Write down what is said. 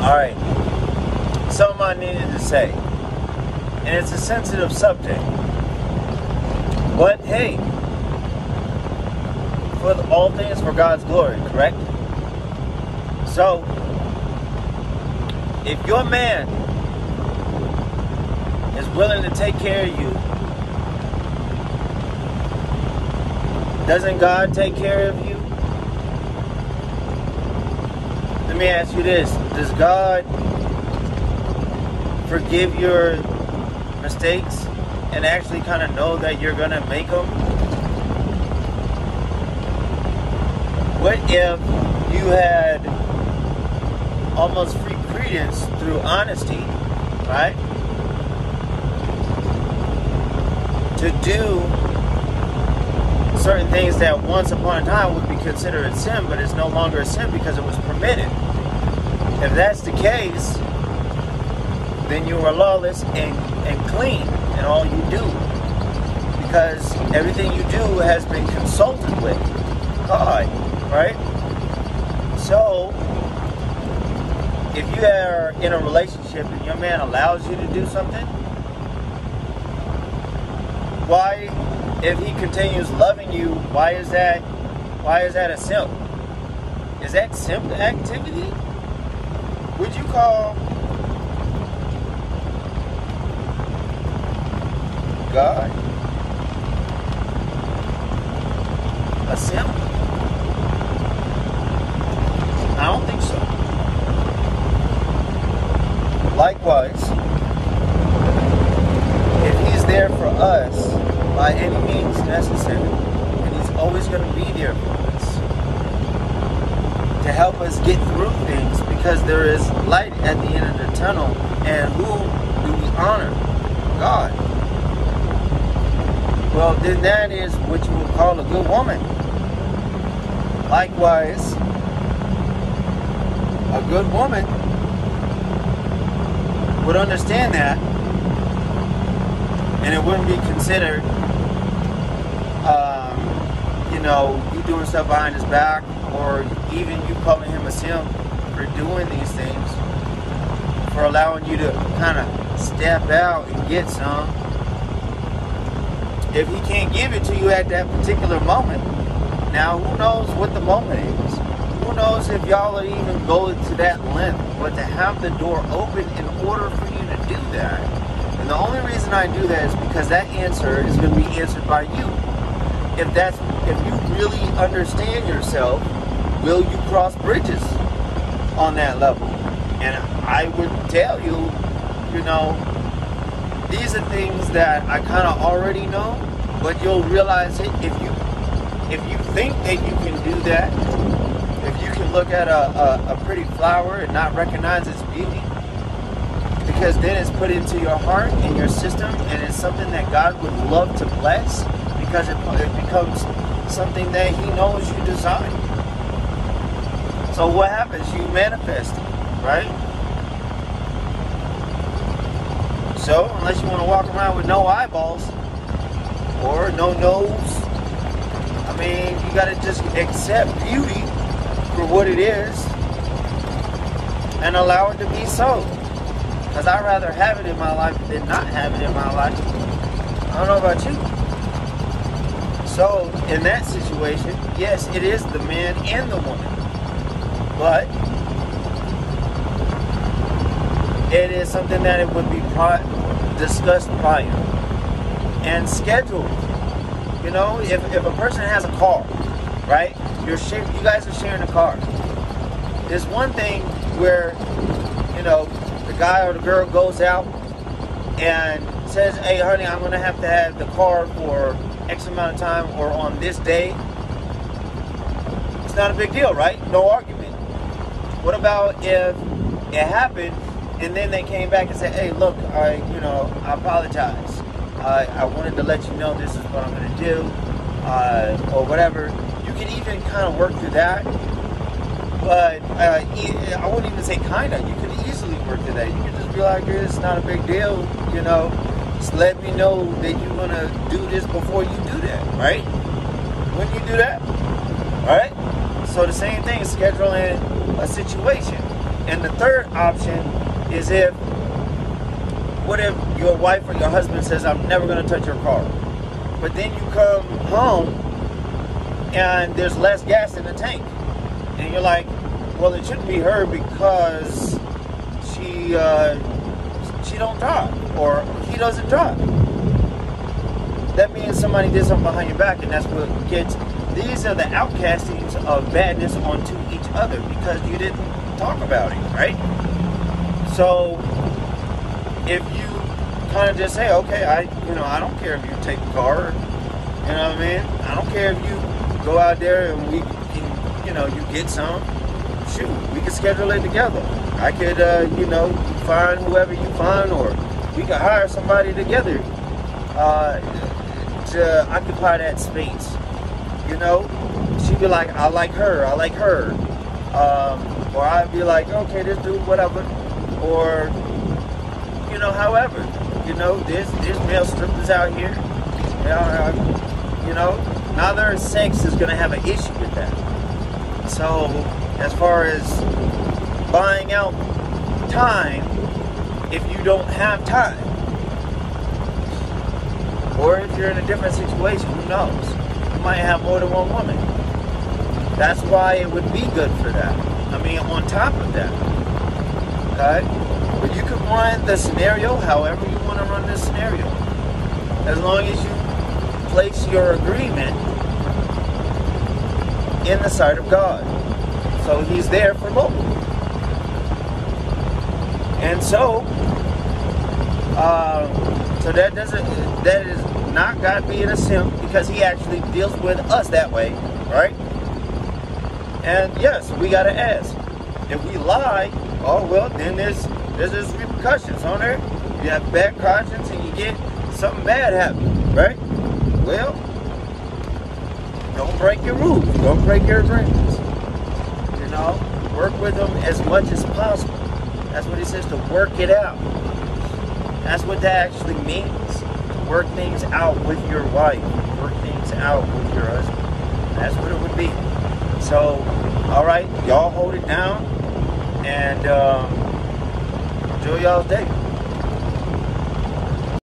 Alright, something I needed to say. And it's a sensitive subject. But hey, for all things for God's glory, correct? So, if your man is willing to take care of you, doesn't God take care of you? Let me ask you this. Does God forgive your mistakes and actually kind of know that you're going to make them? What if you had almost free credence through honesty, right? To do certain things that once upon a time would be considered a sin, but it's no longer a sin because it was permitted. If that's the case, then you are lawless and clean in all you do, because everything you do has been consulted with God, right? So, if you are in a relationship and your man allows you to do something, why, if he continues loving you, why is that a simp? Is that simp activity? Would you call God a simp? I don't think so. Likewise, if he's there for us by any means necessary, and he's always going to be there for us to help us get through things, because there is light at the end of the tunnel. And who do we honor? God. Well, then that is what you would call a good woman. Likewise, a good woman would understand that, and it wouldn't be considered, you doing stuff behind his back, or even you calling him a simp for doing these things, for allowing you to kind of step out and get some. If he can't give it to you at that particular moment, now who knows what the moment is? Who knows if y'all are even going to that length, but to have the door open in order for you to do that. And the only reason I do that is because that answer is going to be answered by you. If you really understand yourself, will you cross bridges on that level? And I would tell you, these are things that I kind of already know, but you'll realize it if you think that you can do that. If you can look at a pretty flower and not recognize its beauty, because then it's put into your heart and your system, and it's something that God would love to bless, because it becomes something that he knows you desire. So what happens? You manifest it, right? So unless you want to walk around with no eyeballs or no nose, I mean, you got to just accept beauty for what it is and allow it to be so. Because I'd rather have it in my life than not have it in my life. I don't know about you. So, in that situation, yes, it is the man and the woman. But it is something that it would be discussed prior and scheduled. If a person has a car, right? You guys are sharing a car. There's one thing where, the guy or the girl goes out and says, hey, honey, I'm going to have the car for X amount of time or on this day. It's not a big deal, right? No argument. What about if it happened and then they came back and said, hey, look, I apologize. I wanted to let you know this is what I'm going to do, or whatever. You can even kind of work through that. But I wouldn't even say kind of. You could easily work through that. You could just be like, it's not a big deal, Just let me know that you're going to do this before you do that, right? Wouldn't you do that? All right? So the same thing is scheduling a situation. And the third option is what if your wife or your husband says, I'm never going to touch your car. But then you come home and there's less gas in the tank. And you're like, well, it shouldn't be her because she don't drive, or he doesn't drive. That means somebody did something behind your back, and that's what gets. These are the outcastings of badness onto each other because you didn't talk about it, right? So if you kind of just say, okay, I don't care if you take the car, you know what I mean? I don't care if you go out there and we can, you get some. Shoot, we can schedule it together. I could, find whoever you find, or we could hire somebody together to occupy that space. She'd be like, I like her. Or I'd be like, okay, this dude, whatever. Or, however, there's male strippers out here. Neither sex is going to have an issue with that. So, as far as buying out time, if you don't have time, or if you're in a different situation, who knows? You might have more than one woman. That's why it would be good for that. On top of that, okay? But you can run the scenario however you want to run the scenario, as long as you place your agreement in the sight of God. So He's there for both. And so that is not God being a simp, because He actually deals with us that way, right? And yes, we gotta ask. If we lie, oh well, then there's repercussions on there. You have bad conscience and you get something bad happen, right? Well, don't break your rules, don't break your agreements. Work with them as much as possible. That's what He says, to work it out. That's what that actually means. To work things out with your wife, work things out with your husband. That's what it would be. So, all right, y'all hold it down, and enjoy y'all's day.